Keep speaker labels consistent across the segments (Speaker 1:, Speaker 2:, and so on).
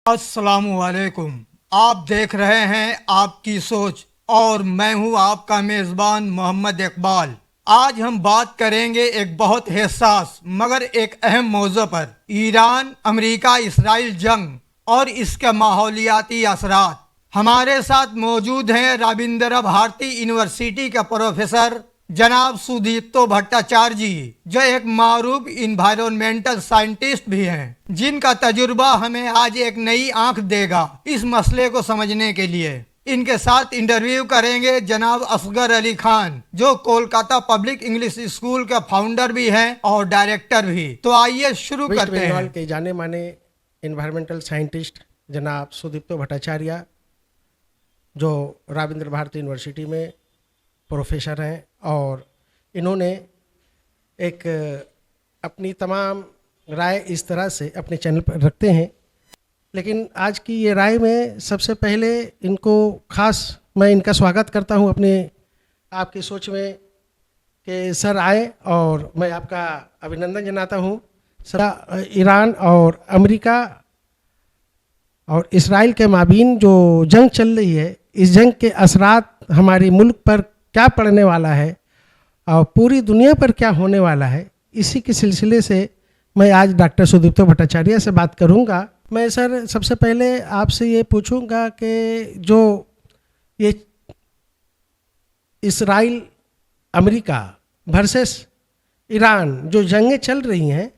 Speaker 1: अस्सलामुअलैकुम। आप देख रहे हैं आपकी सोच और मैं हूं आपका मेज़बान मोहम्मद इकबाल। आज हम बात करेंगे एक बहुत हिस्सास मगर एक अहम मौजू पर, ईरान अमेरिका इसराइल जंग और इसके माहौलियाती असरात। हमारे साथ मौजूद हैं रविंद्र भारती यूनिवर्सिटी के प्रोफेसर जनाब सुदीप्तो भट्टाचार्य जी, जो एक मारूफ इन्वायरमेंटल साइंटिस्ट भी हैं, जिनका तजुर्बा हमें आज एक नई आंख देगा इस मसले को समझने के लिए। इनके साथ इंटरव्यू करेंगे जनाब असगर अली खान, जो कोलकाता पब्लिक इंग्लिश स्कूल के फाउंडर भी हैं और डायरेक्टर भी। तो आइए शुरू
Speaker 2: वेस्ट
Speaker 1: करते
Speaker 2: बंगाल
Speaker 1: हैं।
Speaker 2: के जाने माने इन्वायरमेंटल साइंटिस्ट जनाब सुदीप्तो भट्टाचार्य, जो रविंद्र भारती यूनिवर्सिटी में प्रोफेसर हैं, और इन्होंने एक अपनी तमाम राय इस तरह से अपने चैनल पर रखते हैं। लेकिन आज की ये राय में सबसे पहले इनको खास मैं इनका स्वागत करता हूँ अपने आपकी सोच में कि सर आए, और मैं आपका अभिनंदन जनाता हूँ। सर, ईरान और अमेरिका और इसराइल के माबीन जो जंग चल रही है, इस जंग के असरात हमारे मुल्क पर क्या पड़ने वाला है और पूरी दुनिया पर क्या होने वाला है, इसी के सिलसिले से मैं आज डॉक्टर सुदीप्तो भट्टाचार्य से बात करूंगा। मैं सर सबसे पहले आपसे ये पूछूंगा कि जो ये इसराइल अमेरिका वर्सेस ईरान जो जंगें चल रही हैं,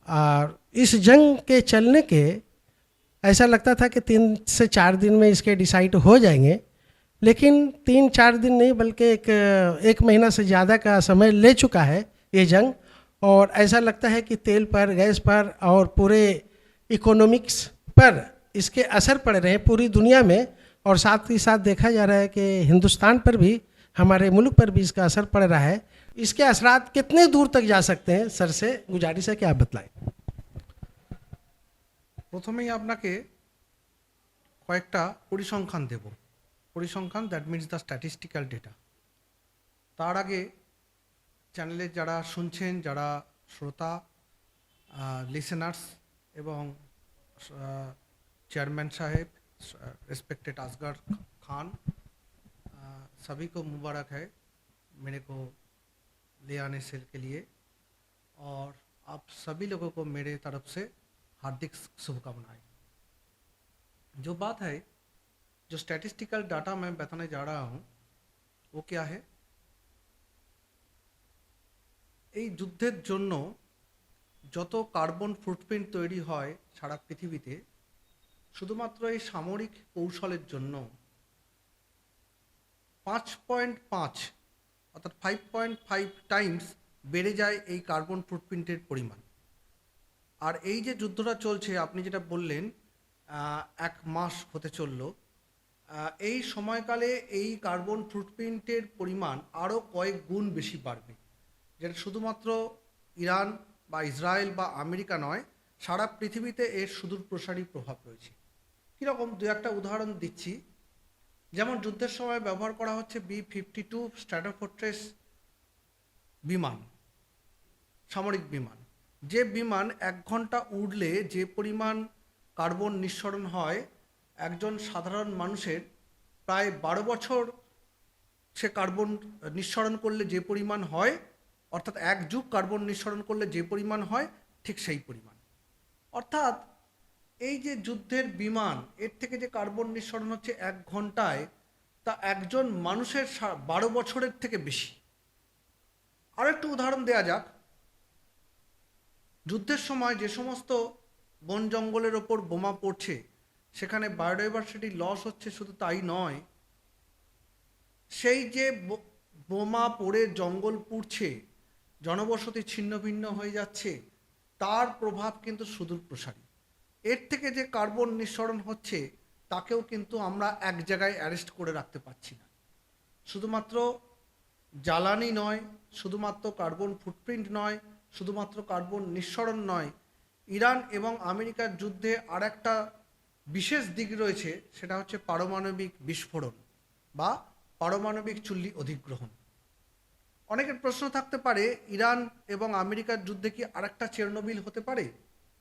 Speaker 2: और इस जंग के चलने के ऐसा लगता था कि 3 से 4 दिन में इसके डिसाइड हो जाएंगे, लेकिन 3-4 दिन नहीं बल्कि एक महीना से ज़्यादा का समय ले चुका है ये जंग। और ऐसा लगता है कि तेल पर, गैस पर और पूरे इकोनॉमिक्स पर इसके असर पड़ रहे हैं पूरी दुनिया में, और साथ ही साथ देखा जा रहा है कि हिंदुस्तान पर भी, हमारे मुल्क पर भी इसका असर पड़ रहा है। इसके असरात कितने दूर तक जा सकते हैं, सर से गुजारिश है कि आप बतलाएं।
Speaker 3: প্রথমেই আপনাকে কয়েকটা পরিসংখ্যান দেব। পরিসংখ্যান that means the statistical data. তার আগে চ্যানেলে যারা শুনছেন, যারা শ্রোতা, লিসেনার্স এবং चेयरमैन साहेब, रिस्पेक्टेड असगर खान, सभी को मुबारक है मेरे को ले आने से के लिए, और आप सभी लोगों को मेरे तरफ से हार्दिक शुभकामनाएं। जो बात है, जो स्टैटिस्टिकल डाटा मैं बताने जा रहा हूँ वो क्या है। এই যুদ্ধের জন্য যত কার্বন ফুটপ্রিন্ট তৈরি হয় সারা পৃথিবীতে, শুধুমাত্র এই সামরিক কৌশলের জন্য 5.5 অর্থাৎ 5.5 টাইমস বেড়ে যায় এই কার্বন ফুটপ্রিন্টের পরিমাণ। আর এই যে যুদ্ধটা চলছে, আপনি যেটা বললেন 1 মাস হতে চলল, এই সময়কালে এই কার্বন ফুটপ্রিন্টের পরিমাণ আরও কয়েক গুণ বেশি বাড়বে, যেটা শুধুমাত্র ইরান বা ইসরায়েল বা আমেরিকা নয়, সারা পৃথিবীতে এর সুদূরপ্রসারী প্রভাব রয়েছে। কীরকম দু একটা উদাহরণ দিচ্ছি। যেমন যুদ্ধের সময় ব্যবহার করা হচ্ছে B-52 স্ট্র্যাটোফোর্ট্রেস বিমান, সামরিক বিমান। যে বিমান 1 ঘন্টা উড়লে যে পরিমাণ কার্বন নিঃসরণ হয়, একজন সাধারণ মানুষের প্রায় 12 বছর সে কার্বন নিঃসরণ করলে যে পরিমাণ হয়, অর্থাৎ 1 যুগ কার্বন নিঃসরণ করলে যে পরিমাণ হয়, ঠিক সেই পরিমাণ। অর্থাৎ এই যে যুদ্ধের বিমান, এর থেকে যে কার্বন নিঃসরণ হচ্ছে 1 ঘন্টায়, তা একজন মানুষের 12 বছরের থেকে বেশি। আরও একটু উদাহরণ দেওয়া যাক। যুদ্ধের সময় যে সমস্ত বন জঙ্গলের ওপর বোমা পড়ছে, সেখানে বায়োডাইভার্সিটি লস হচ্ছে, শুধু তাই নয়, সেই যে বোমা পড়ে জঙ্গল পুড়ছে, জনবসতি ছিন্ন ভিন্ন হয়ে যাচ্ছে, তার প্রভাব কিন্তু সুদূরপ্রসারী। এর থেকে যে কার্বন নিঃসরণ হচ্ছে, তাকেও কিন্তু আমরা এক জায়গায় অ্যারেস্ট করে রাখতে পারছি না। শুধুমাত্র জ্বালানি নয়, শুধুমাত্র কার্বন ফুটপ্রিন্ট নয়, শুধুমাত্র কার্বন নিঃসরণ নয়, ইরান এবং আমেরিকার যুদ্ধে আর একটা বিশেষ দিক রয়েছে, সেটা হচ্ছে পারমাণবিক বিস্ফোরণ বা পারমাণবিক চুল্লি অধিগ্রহণ। অনেকের প্রশ্ন থাকতে পারে, ইরান এবং আমেরিকার যুদ্ধে কি আরেকটা চেরনোবিল হতে পারে?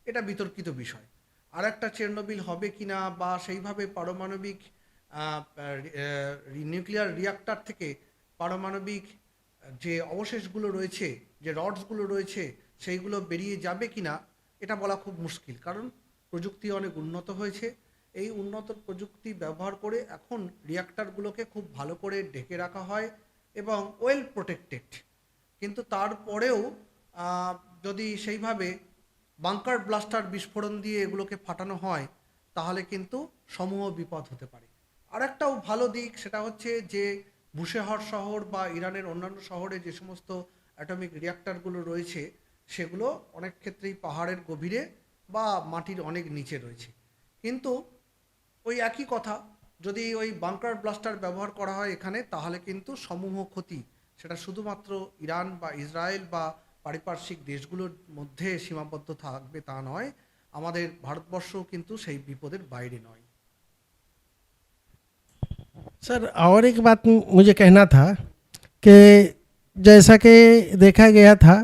Speaker 3: এটা বিতর্কিত বিষয়। আর একটা চেরনোবিল হবে কিনা বা সেইভাবে পারমাণবিক নিউক্লিয়ার রিয়াক্টর থেকে পারমাণবিক যে অবশেষগুলো রয়েছে, যে রডসগুলো রয়েছে, সেইগুলো বেরিয়ে যাবে কিনা এটা বলা খুব মুশকিল, কারণ প্রযুক্তি অনেক উন্নত হয়েছে। এই উন্নত প্রযুক্তি ব্যবহার করে এখন রিয়াক্টরগুলোকে খুব ভালো করে ঢেকে রাখা হয় এবং ওয়েল প্রোটেক্টেড। কিন্তু তারপরেও যদি সেইভাবে বাংকার ব্লাস্টার বিস্ফোরণ দিয়ে এগুলোকে ফাটানো হয় তাহলে কিন্তু সমূহ বিপদ হতে পারে। আর একটাও ভালো দিক সেটা হচ্ছে যে বুশেহর শহর বা ইরানের অন্যান্য শহরে যে সমস্ত অ্যাটমিক রিয়াক্টরগুলো রয়েছে সেগুলো অনেক ক্ষেত্রেই পাহাড়ের গভীরে বা মাটির অনেক নিচে রয়েছে। কিন্তু ওই একই কথা, যদি ওই বাংকার ব্লাস্টার ব্যবহার করা হয় এখানে তাহলে কিন্তু সমূহ ক্ষতি সেটা শুধুমাত্র ইরান বা ইসরায়েল বা পারিপার্শ্বিক দেশগুলোর মধ্যে সীমাবদ্ধ থাকবে তা নয়, আমাদের ভারতবর্ষও কিন্তু সেই বিপদের বাইরে নয়।
Speaker 2: सर और एक बात मुझे कहना था कि जैसा कि देखा गया था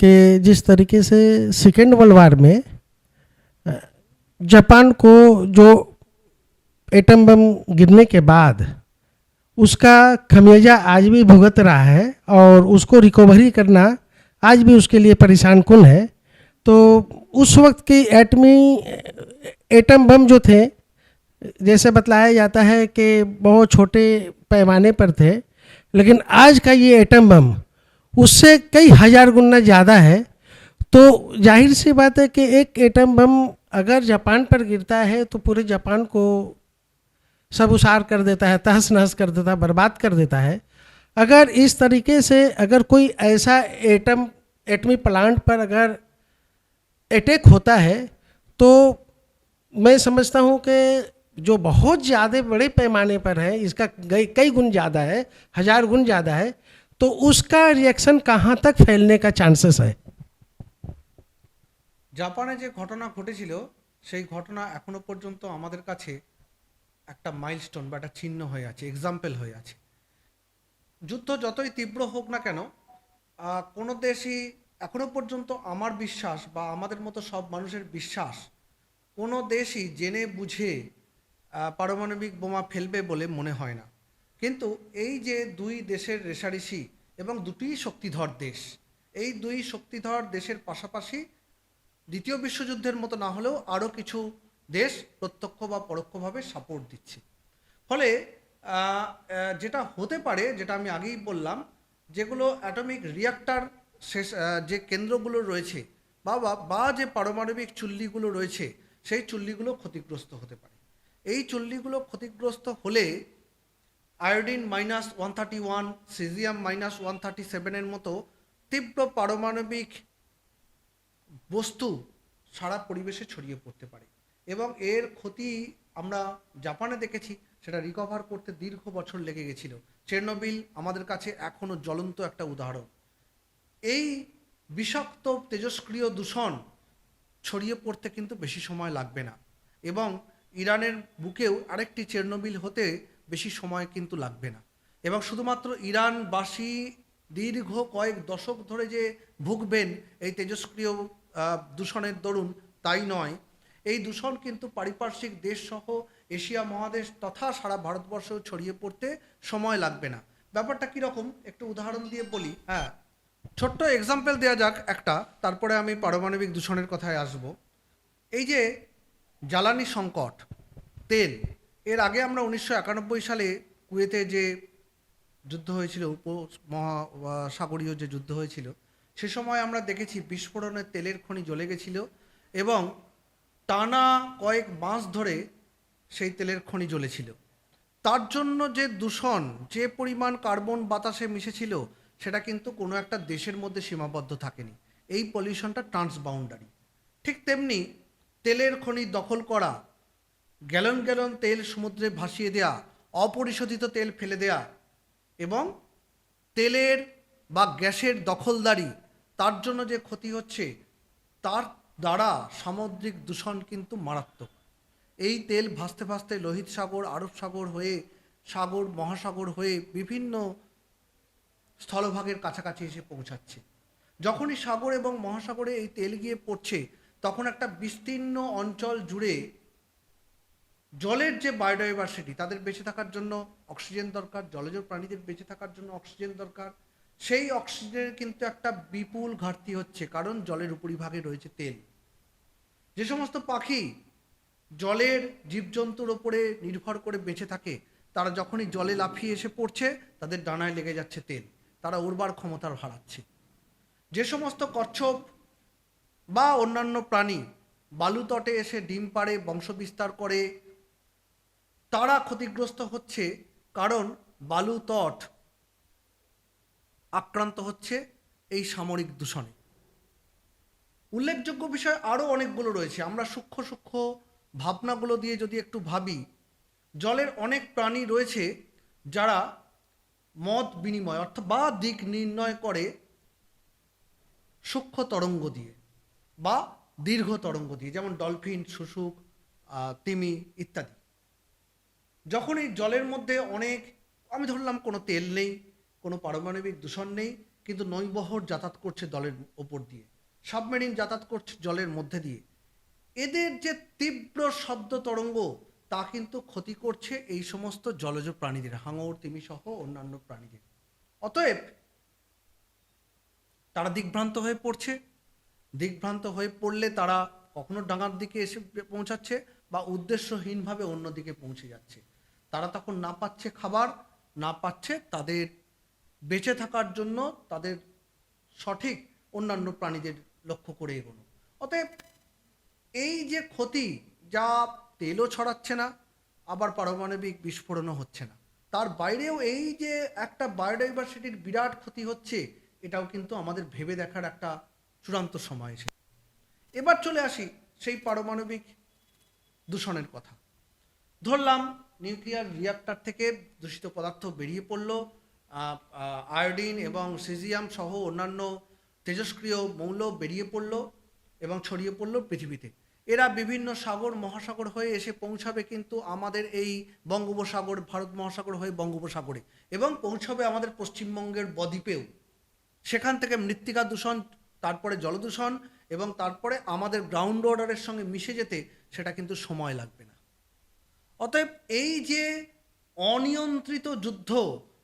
Speaker 2: कि जिस तरीके से सेकेंड वर्ल्ड वार में जापान को जो एटम बम गिरने के बाद उसका खमियाजा आज भी भुगत रहा है और उसको रिकवरी करना आज भी उसके लिए परेशान कुन है। तो उस वक्त की एटम बम जो थे, जैसे बतलाया जाता है कि बहुत छोटे पैमाने पर थे, लेकिन आज का ये एटम बम उससे कई हजार गुना ज़्यादा है। तो जाहिर सी बात है कि एक एटम बम अगर जापान पर गिरता है तो पूरे जापान को सब उसार कर देता है, तहस नहस कर देता है, बर्बाद कर देता है। अगर इस तरीके से अगर कोई ऐसा एटमी प्लांट पर अगर अटैक होता है तो मैं समझता हूँ कि जो बहुत ज़्यादा बड़े पैमाने पर है, इसका कई गुण ज़्यादा है, 1000 गुण ज़्यादा है, तो उसका रिएक्शन कहाँ तक फैलने का चांसेस है।
Speaker 3: জাপানে যে ঘটনা ঘটেছিল সেই ঘটনা এখনো পর্যন্ত আমাদের কাছে একটা মাইলস্টোন বা একটা চিহ্ন হয়ে আছে, এক্সাম্পল হয়ে আছে। যুদ্ধ যতই তীব্র হোক না কেন, কোনো দেশই এখনো পর্যন্ত আমার বিশ্বাস বা আমাদের মতো সব মানুষের বিশ্বাস, কোনো দেশই জেনে বুঝে পারমাণবিক বোমা ফেলবে বলে মনে হয় না। কিন্তু এই যে দুই দেশের রেষারেষি এবং দুটিই শক্তিধর দেশ, এই দুই শক্তিধর দেশের পাশাপাশি দ্বিতীয় বিশ্বযুদ্ধের মতো না হলেও আরও কিছু দেশ প্রত্যক্ষ বা পরোক্ষভাবে সাপোর্ট দিচ্ছে। ফলে যেটা হতে পারে, যেটা আমি আগেই বললাম, যেগুলো অ্যাটমিক রিয়াক্টর শেষ যে কেন্দ্রগুলো রয়েছে বা যে পারমাণবিক চুল্লিগুলো রয়েছে সেই চুল্লিগুলো ক্ষতিগ্রস্ত হতে পারে। এই চুল্লিগুলো ক্ষতিগ্রস্ত হলে আয়োডিন -131, সিজিয়াম -137 মতো তীব্র পারমাণবিক বস্তু সারা পরিবেশে ছড়িয়ে পড়তে পারে এবং এর ক্ষতি আমরা জাপানে দেখেছি, সেটা রিকভার করতে দীর্ঘ বছর লেগে গেছিল। চেরনোবিল আমাদের কাছে এখনও জ্বলন্ত একটা উদাহরণ। এই বিষাক্ত তেজস্ক্রিয় দূষণ ছড়িয়ে পড়তে কিন্তু বেশি সময় লাগবে না এবং ইরানের বুকেও আরেকটি চেরনোবিল হতে বেশি সময় কিন্তু লাগবে না। এবং শুধুমাত্র ইরানবাসী দীর্ঘ কয়েক দশক ধরে যে ভুগবেন এই তেজস্ক্রিয় দূষণের দরুন তাই নয়, এই দূষণ কিন্তু পারিপার্শ্বিক দেশসহ এশিয়া মহাদেশ তথা সারা ভারতবর্ষেও ছড়িয়ে পড়তে সময় লাগবে না। ব্যাপারটা কীরকম একটু উদাহরণ দিয়ে বলি। হ্যাঁ, ছোট্ট এক্সাম্পল দেওয়া যাক একটা, তারপরে আমি পারমাণবিক দূষণের কথায় আসব। এই যে জ্বালানি সংকট, তেল, এর আগে আমরা 1991 সালে কুয়েতে যে যুদ্ধ হয়েছিল, উপমহাসাগরীয় যে যুদ্ধ হয়েছিল, সে সময় আমরা দেখেছি বিস্ফোরণে তেলের খনি জ্বলে গেছিল এবং টানা কয়েক মাস ধরে সেই তেলের খনি জ্বলেছিল। তার জন্য যে দূষণ, যে পরিমাণ কার্বন বাতাসে মিশেছিল সেটা কিন্তু কোনো একটা দেশের মধ্যে সীমাবদ্ধ থাকেনি। এই পলিউশনটা ট্রান্সবাউন্ডারি। ঠিক তেমনি তেলের খনি দখল করা, গ্যালন গ্যালন তেল সমুদ্রে ভাসিয়ে দেয়া, অপরিশোধিত তেল ফেলে দেয়া এবং তেলের বা গ্যাসের দখলদারি, তার জন্য যে ক্ষতি হচ্ছে তার দ্বারা সামুদ্রিক দূষণ কিন্তু মারাত্মক। এই তেল ভাসতে ভাসতে লোহিত সাগর, আরব সাগর হয়ে সাগর, মহাসাগর হয়ে বিভিন্ন স্থলভাগের কাছাকাছি এসে পৌঁছাচ্ছে। যখনই সাগর এবং মহাসাগরে এই তেল গিয়ে পড়ছে তখন একটা বিস্তীর্ণ অঞ্চল জুড়ে জলের যে বায়োডাইভার্সিটি, তাদের বেঁচে থাকার জন্য অক্সিজেন দরকার, জলজ প্রাণীদের বেঁচে থাকার জন্য অক্সিজেন দরকার। সেই অক্সিজেনের কিন্তু একটা বিপুল ঘাটতি হচ্ছে, কারণ জলের উপরিভাগে রয়েছে তেল। যে সমস্ত পাখি জলের জীবজন্তুর ওপরে নির্ভর করে বেঁচে থাকে, তারা যখনই জলে লাফিয়ে এসে পড়ছে, তাদের ডানায় লেগে যাচ্ছে তেল, তারা উর্বর ক্ষমতার হারাচ্ছে। যে সমস্ত কচ্ছপ বা অন্যান্য প্রাণী বালুতটে এসে ডিম পাড়ে, বংশবিস্তার করে, তারা ক্ষতিগ্রস্ত হচ্ছে, কারণ বালুতট আক্রান্ত হচ্ছে এই সামরিক দূষণে। উল্লেখযোগ্য বিষয় আরও অনেকগুলো রয়েছে। আমরা সূক্ষ্ম সূক্ষ্ম ভাবনাগুলো দিয়ে যদি একটু ভাবি, জলের অনেক প্রাণী রয়েছে যারা মত বিনিময় অর্থাৎ বা দিক নির্ণয় করে সূক্ষ্ম তরঙ্গ দিয়ে বা দীর্ঘ তরঙ্গ দিয়ে, যেমন ডলফিন, শুশুক, তিমি ইত্যাদি। যখন এই জলের মধ্যে অনেক, আমি ধরলাম কোনো তেল নেই, কোনো পারমাণবিক দূষণ নেই, কিন্তু নৌবহর যাতায়াত করছে জলের ওপর দিয়ে, সাবমেরিন যাতায়াত করছে জলের মধ্যে দিয়ে, এদের যে তীব্র শব্দ তরঙ্গ, তা কিন্তু ক্ষতি করছে এই সমস্ত জলজ প্রাণীদের, হাঙর, তিমি সহ অন্যান্য প্রাণীদের। অতএব তারা দিকভ্রান্ত হয়ে পড়ছে। দিকভ্রান্ত হয়ে পড়লে তারা কখনো ডাঙার দিকে এসে পৌঁছাচ্ছে বা উদ্দেশ্যহীনভাবে অন্যদিকে পৌঁছে যাচ্ছে। তারা তখন না পাচ্ছে খাবার, না পাচ্ছে তাদের বেঁচে থাকার জন্য তাদের সঠিক অন্যান্য প্রাণীদের লক্ষ্য করে এগোনো। অতএব এই যে ক্ষতি, যা তেলও ছড়াচ্ছে না, আবার পারমাণবিক বিস্ফোরণও হচ্ছে না, তার বাইরেও এই যে একটা বায়োডাইভার্সিটির বিরাট ক্ষতি হচ্ছে, এটাও কিন্তু আমাদের ভেবে দেখার একটা চূড়ান্ত সময় এসেছে। এবার চলে আসি সেই পারমাণবিক দূষণের কথা। ধরলাম নিউক্লিয়ার রিঅ্যাক্টর থেকে দূষিত পদার্থ বেরিয়ে পড়লো, আয়োডিন এবং সিজিয়াম সহ অন্যান্য তেজস্ক্রিয় মৌল বেরিয়ে পড়লো এবং ছড়িয়ে পড়লো পৃথিবীতে। এরা বিভিন্ন সাগর মহাসাগর হয়ে এসে পৌঁছাবে কিন্তু আমাদের এই বঙ্গোপসাগর, ভারত মহাসাগর হয়ে বঙ্গোপসাগরে, এবং পৌঁছাবে আমাদের পশ্চিমবঙ্গের বদ্বীপেও। সেখান থেকে মৃত্তিকা দূষণ, তারপরে জলদূষণ, এবং তারপরে আমাদের গ্রাউন্ড ওয়াটারের সঙ্গে মিশে যেতে সেটা কিন্তু সময় লাগবে না। অতএব এই যে অনিয়ন্ত্রিত যুদ্ধ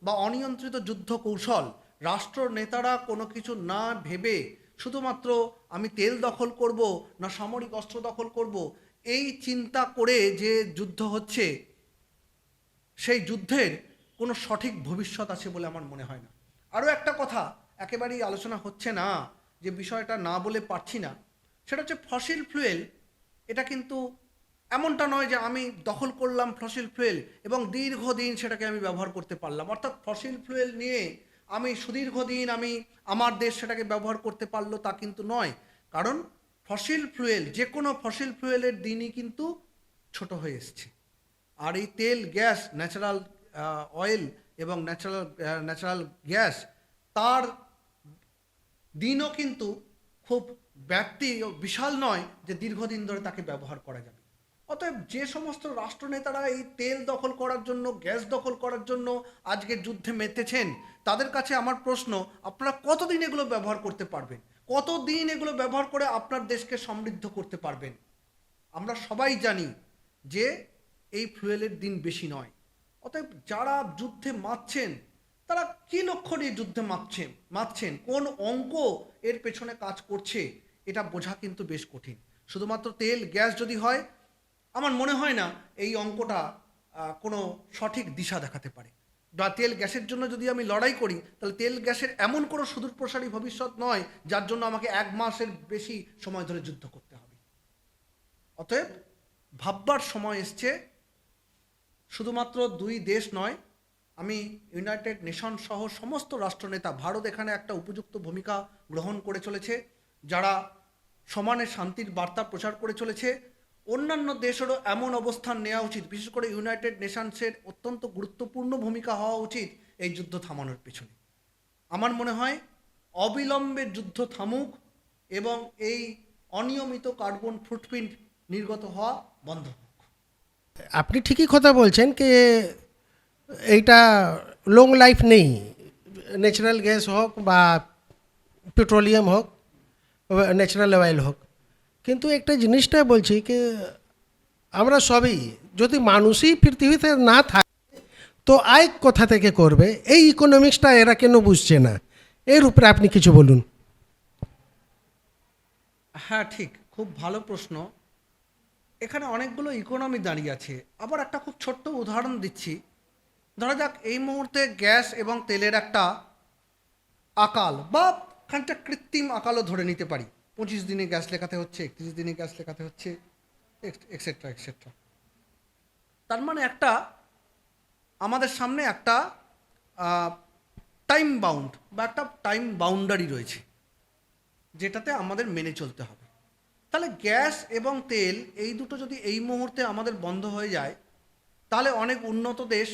Speaker 3: বা অনিয়ন্ত্রিত যুদ্ধ কৌশল, রাষ্ট্র নেতারা কোনো কিছু না ভেবে শুধুমাত্র আমি তেল দখল করব না সামরিক অস্ত্র দখল করব, এই চিন্তা করে যে যুদ্ধ হচ্ছে, সেই যুদ্ধের কোনো সঠিক ভবিষ্যৎ আছে বলে আমার মনে হয় না। আরও একটা কথা একেবারেই আলোচনা হচ্ছে না, যে বিষয়টা না বলে পারছি না, সেটা হচ্ছে ফসিল ফুয়েল। এটা কিন্তু এমনটা নয় যে আমি দখল করলাম ফসিল ফুয়েল এবং দীর্ঘদিন সেটাকে আমি ব্যবহার করতে পারলাম, অর্থাৎ ফসিল ফুয়েল নিয়ে আমি সুদীর্ঘদিন আমার দেশ সেটাকে ব্যবহার করতে পারলো, তা কিন্তু নয়। কারণ ফসিল ফুয়েল, যে কোনো ফসিল ফুয়েলের দিনই কিন্তু ছোট হয়ে এসছে। আর এই তেল, গ্যাস, ন্যাচারাল অয়েল এবং ন্যাচারাল গ্যাস, তার দিনও কিন্তু খুব ব্যাপ্তি বিশাল নয় যে দীর্ঘদিন ধরে তাকে ব্যবহার করা যাবে। অতএব যে সমস্ত রাষ্ট্রনেতারা এই তেল দখল করার জন্য, গ্যাস দখল করার জন্য আজকে যুদ্ধে মেতেছেন, তাদের কাছে আমার প্রশ্ন, আপনারা কতদিন এগুলো ব্যবহার করতে পারবেন? কতদিন এগুলো ব্যবহার করে আপনার দেশকে সমৃদ্ধ করতে পারবেন? আমরা সবাই জানি যে এই ফুয়েলের দিন বেশি নয়। অতএব যারা যুদ্ধে মাতছেন, তারা কী লক্ষ্য নিয়ে যুদ্ধে মাতছেন, কোন অঙ্ক এর পেছনে কাজ করছে, এটা বোঝা কিন্তু বেশ কঠিন। শুধুমাত্র তেল, গ্যাস যদি হয়, আমার মনে হয় না এই অঙ্কটা কোনো সঠিক দিশা দেখাতে পারে। বা তেল গ্যাসের জন্য যদি আমি লড়াই করি, তাহলে তেল গ্যাসের এমন কোনো সুদূরপ্রসারী ভবিষ্যৎ নয় যার জন্য আমাকে 1 মাসের বেশি সময় ধরে যুদ্ধ করতে হবে। অতএব ভাববার সময় এসছে। শুধুমাত্র 2 দেশ নয়, আমি ইউনাইটেড নেশন সহ সমস্ত রাষ্ট্রনেতা, ভারত এখানে একটা উপযুক্ত ভূমিকা গ্রহণ করে চলেছে, যারা সমানে শান্তির বার্তা প্রচার করে চলেছে। অন্যান্য দেশেরও এমন অবস্থান নেওয়া উচিত, বিশেষ করে ইউনাইটেড নেশনসের অত্যন্ত গুরুত্বপূর্ণ ভূমিকা হওয়া উচিত এই যুদ্ধ থামানোর পেছনে। আমার মনে হয় অবিলম্বে যুদ্ধ থামুক এবং এই অনিয়মিত কার্বন ফুটপ্রিন্ট নির্গত হওয়া বন্ধ হোক।
Speaker 2: আপনি ঠিকই কথা বলছেন যে এইটা লং লাইফ নেই, ন্যাচারাল গ্যাস হোক বা পেট্রোলিয়াম হোক, ন্যাচারাল অয়েল হোক, কিন্তু একটা জিনিসটা বলছি কি আমরা সবই যদি মানুষই পৃথিবীতে না থাকে তো আয় কোথা থেকে করবে, এই ইকোনমিক্সটা এরা কেন বুঝছে না, এর উপরে আপনি কিছু বলুন।
Speaker 3: হ্যাঁ, ঠিক, খুব ভালো প্রশ্ন। এখানে অনেকগুলো ইকোনমি দাঁড়িয়ে আছে। আবার একটা খুব ছোট্ট উদাহরণ দিচ্ছি। ধরা যাক এই মুহূর্তে গ্যাস এবং তেলের একটা আকাল বা খানিকটা কৃত্রিম আকালও ধরে নিতে পারি। 25 দিনে গ্যাস লেখাতে হচ্ছে, 31 দিনে গ্যাস লেখাতে হচ্ছে, এক্সেট্রা এক্সেট্রা। তার মানে একটা আমাদের সামনে একটা টাইম বাউন্ড বা একটা টাইম বাউন্ডারি রয়েছে, যেটাতে আমাদের মেনে চলতে হবে। তাহলে গ্যাস এবং তেল এই দুটো যদি এই মুহূর্তে আমাদের বন্ধ হয়ে যায়, তাহলে অনেক উন্নত দেশ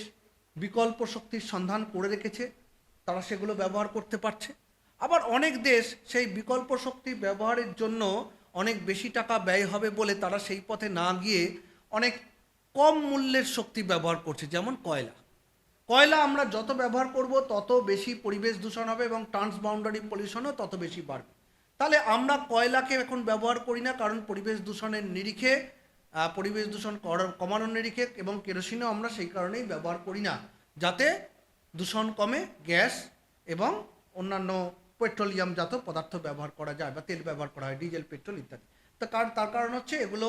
Speaker 3: বিকল্প শক্তির সন্ধান করে রেখেছে, তারা সেগুলো ব্যবহার করতে পারছে। আবার অনেক দেশ সেই বিকল্প শক্তি ব্যবহারের জন্য অনেক বেশি টাকা ব্যয় হবে বলে তারা সেই পথে না গিয়ে অনেক কম মূল্যের শক্তি ব্যবহার করছে, যেমন কয়লা। কয়লা আমরা যত ব্যবহার করব তত বেশি পরিবেশ দূষণ হবে এবং ট্রান্সবাউন্ডারি পলিউশনও তত বেশি বাড়বে। তাহলে আমরা কয়লাকে এখন ব্যবহার করি না, কারণ পরিবেশ দূষণের নিরিখে, পরিবেশ দূষণ কমানোর নিরিখে, এবং কেরোসিনও আমরা সেই কারণেই ব্যবহার করি না, যাতে দূষণ কমে গ্যাস এবং অন্যান্য পেট্রোলিয়ামজাত পদার্থ ব্যবহার করা যায় বা তেল ব্যবহার করা হয়, ডিজেল, পেট্রোল ইত্যাদি। তার কারণ হচ্ছে এগুলো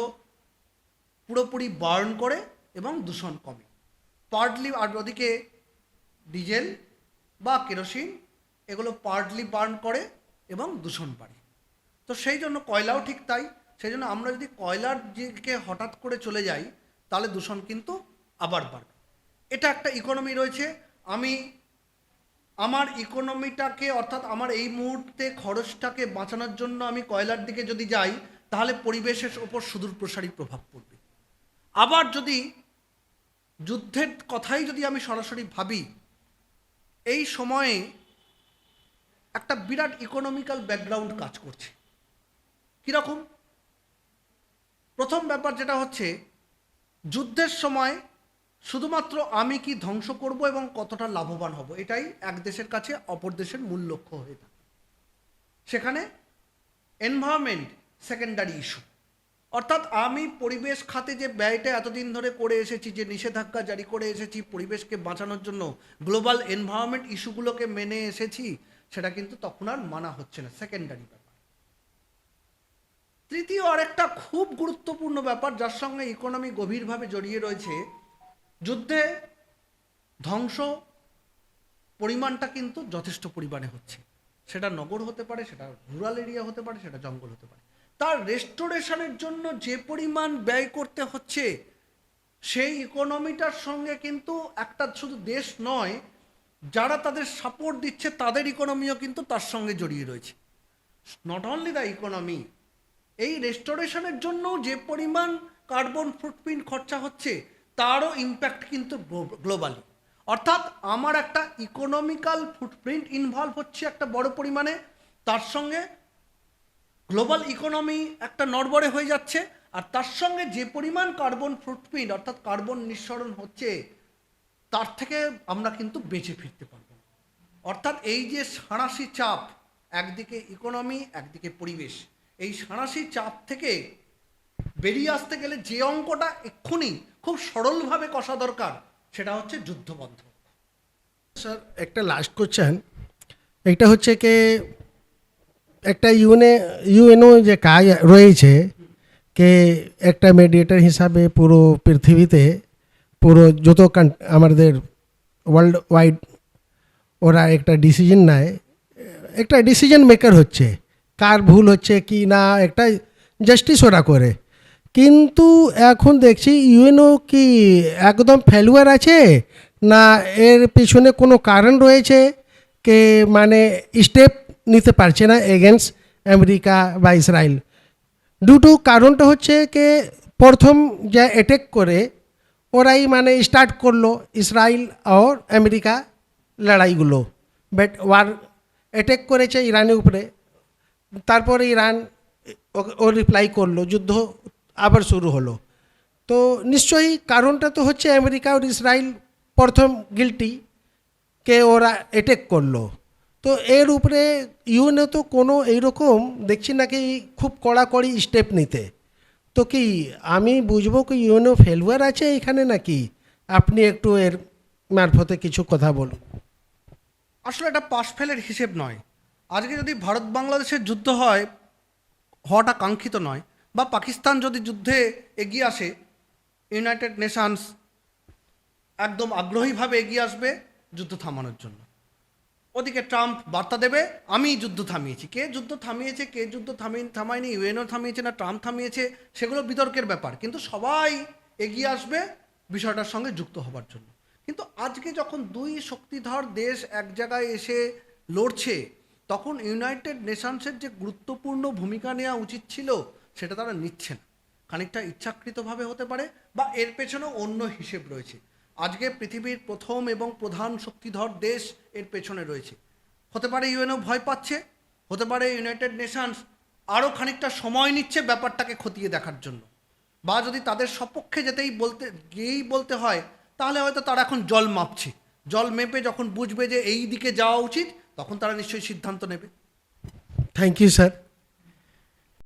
Speaker 3: পুরোপুরি বার্ন করে এবং দূষণ কমে। পার্টলি, আর ওদিকে ডিজেল বা কেরোসিন এগুলো পার্টলি বার্ন করে এবং দূষণ বাড়ে। তো সেই জন্য কয়লাও ঠিক তাই। সেই জন্য আমরা যদি কয়লার দিকে হঠাৎ করে চলে যাই, তাহলে দূষণ কিন্তু আবার বাড়বে। এটা একটা ইকোনমি রয়েছে। আমি আমার ইকোনমিটাকে, অর্থাৎ আমার এই মুহূর্তে খরচটাকে বাঁচানোর জন্য আমি কয়লার দিকে যদি যাই, তাহলে পরিবেশের ওপর সুদূর প্রসারী প্রভাব পড়বে। আবার যদি যুদ্ধের কথাই যদি আমি সরাসরি ভাবি, এই সময়ে একটা বিরাট ইকোনমিক্যাল ব্যাকগ্রাউন্ড কাজ করছে। কীরকম? প্রথম ব্যাপার যেটা হচ্ছে, যুদ্ধের সময় শুধুমাত্র আমি কি ধ্বংস করব এবং কতটা লাভবান হব, এটাই এক দেশের কাছে অপর দেশের মূল লক্ষ্য হয়ে থাকে। সেখানে এনভায়রনমেন্ট সেকেন্ডারি ইস্যু। অর্থাৎ আমি পরিবেশ খাতে যে ব্যয়টা এতদিন ধরে করে এসেছি, যে নিষেধাজ্ঞা জারি করে এসেছি পরিবেশকে বাঁচানোর জন্য, গ্লোবাল এনভায়রনমেন্ট ইস্যুগুলোকে মেনে এসেছি, সেটা কিন্তু তখন আর মানা হচ্ছে না, সেকেন্ডারি ব্যাপার। তৃতীয় আরেকটা খুব গুরুত্বপূর্ণ ব্যাপার, যার সঙ্গে ইকোনমি গভীরভাবে জড়িয়ে রয়েছে, যুদ্ধে ধ্বংস পরিমাণটা কিন্তু যথেষ্ট পরিমাণে হচ্ছে। সেটা নগর হতে পারে, সেটা রুরাল এরিয়া হতে পারে, সেটা জঙ্গল হতে পারে। তার রেস্টোরেশনের জন্য যে পরিমাণ ব্যয় করতে হচ্ছে, সেই ইকোনমিটার সঙ্গে কিন্তু একটা শুধু দেশ নয়, যারা তাদের সাপোর্ট দিচ্ছে তাদের ইকোনমিও কিন্তু তার সঙ্গে জড়িয়ে রয়েছে। নট অনলি দ্য ইকোনমি, এই রেস্টোরেশনের জন্য যে পরিমাণ কার্বন ফুটপ্রিন্ট খরচা হচ্ছে, তারও ইম্প্যাক্ট কিন্তু গ্লোবালি। অর্থাৎ আমার একটা ইকোনমিক্যাল ফুটপ্রিন্ট ইনভলভ হচ্ছে একটা বড় পরিমাণে, তার সঙ্গে গ্লোবাল ইকোনমি একটা নড়বড়ে হয়ে যাচ্ছে, আর তার সঙ্গে যে পরিমাণ কার্বন ফুটপ্রিন্ট অর্থাৎ কার্বন নিঃসরণ হচ্ছে, তার থেকে আমরা কিন্তু বেঁচে ফিরতে পারব। অর্থাৎ এই যে সাঁড়াশি চাপ, একদিকে ইকোনমি, একদিকে পরিবেশ, এই সাঁড়াশি চাপ থেকে বেরিয়ে আসতে গেলে যে অঙ্কটা এক্ষুনি খুব সরলভাবে কষা দরকার, সেটা হচ্ছে যুদ্ধবন্ধ।
Speaker 2: স্যার একটা লাস্ট কোশ্চেন, এটা হচ্ছে কি একটা ইউএনও যে কাজ রয়েছে কে একটা মেডিয়েটার হিসাবে পুরো পৃথিবীতে পুরো যত আমাদের ওয়ার্ল্ড ওয়াইড ওরা একটা ডিসিশন নেয়, একটা ডিসিশন মেকার হচ্ছে, কার ভুল হচ্ছে কি না একটা জাস্টিস ওরা করে। কিন্তু এখন দেখছি ইউএনও কি একদম ফেলুয়ার আছে, না এর পিছনে কোনো কারণ রয়েছে কে মানে স্টেপ নিতে পারছে না এগেনস্ট আমেরিকা বা ইসরায়েল। দুটো কারণটা হচ্ছে কে প্রথম যা অ্যাটাক করে ওরাই মানে স্টার্ট করলো ইসরায়েল আর আমেরিকা লড়াইগুলো, বাট ওয়ার অ্যাটাক করেছে ইরানের উপরে, তারপরে ইরান ও রিপ্লাই করলো, যুদ্ধ আবার শুরু হলো। তো নিশ্চয়ই কারণটা তো হচ্ছে আমেরিকা আর ইসরায়েল প্রথম গিল্টি কে ওরা অ্যাটাক করলো। তো এর উপরে ইউএনও তো কোনো এইরকম দেখছি নাকি খুব কড়াকড়ি স্টেপ নিতে, তো কি আমি বুঝবো কি ইউএনও ফেলুয়ার আছে এখানে নাকি? আপনি একটু এর মারফতে কিছু কথা বলুন।
Speaker 3: আসলে এটা পাশ ফেলের হিসেব নয়। আজকে যদি ভারত বাংলাদেশের যুদ্ধ হয়, হওয়াটা কাঙ্ক্ষিত নয়, বা পাকিস্তান যদি যুদ্ধে এগিয়ে আসে, ইউনাইটেড নেশনস একদম আগ্রহীভাবে এগিয়ে আসবে যুদ্ধ থামানোর জন্য। ওদিকে ট্রাম্প বার্তা দেবে আমি যুদ্ধ থামিয়েছি। কে যুদ্ধ থামিয়েছে, কে যুদ্ধ থামায়নি, ইউএনও থামিয়েছে না ট্রাম্প থামিয়েছে, সেগুলো বিতর্কের ব্যাপার, কিন্তু সবাই এগিয়ে আসবে বিষয়টার সঙ্গে যুক্ত হবার জন্য। কিন্তু আজকে যখন দুই শক্তিধর দেশ এক জায়গায় এসে লড়ছে, তখন ইউনাইটেড নেশনসের যে গুরুত্বপূর্ণ ভূমিকা নেওয়া উচিত ছিল সেটা তারা নিচ্ছে না। খানিকটা ইচ্ছাকৃতভাবে হতে পারে, বা এর পেছনেও অন্য হিসেব রয়েছে। আজকে পৃথিবীর প্রথম এবং প্রধান শক্তিধর দেশ এর পেছনে রয়েছে। হতে পারে ইউএনও ভয় পাচ্ছে, হতে পারে ইউনাইটেড নেশনস আরও খানিকটা সময় নিচ্ছে ব্যাপারটাকে খতিয়ে দেখার জন্য, বা যদি তাদের সপক্ষে গিয়েই বলতে হয়, তাহলে হয়তো তারা এখন জল মাপছে। জল মেপে যখন বুঝবে যে এই দিকে যাওয়া উচিত, তখন তারা নিশ্চয়ই সিদ্ধান্ত নেবে।
Speaker 2: Thank you sir.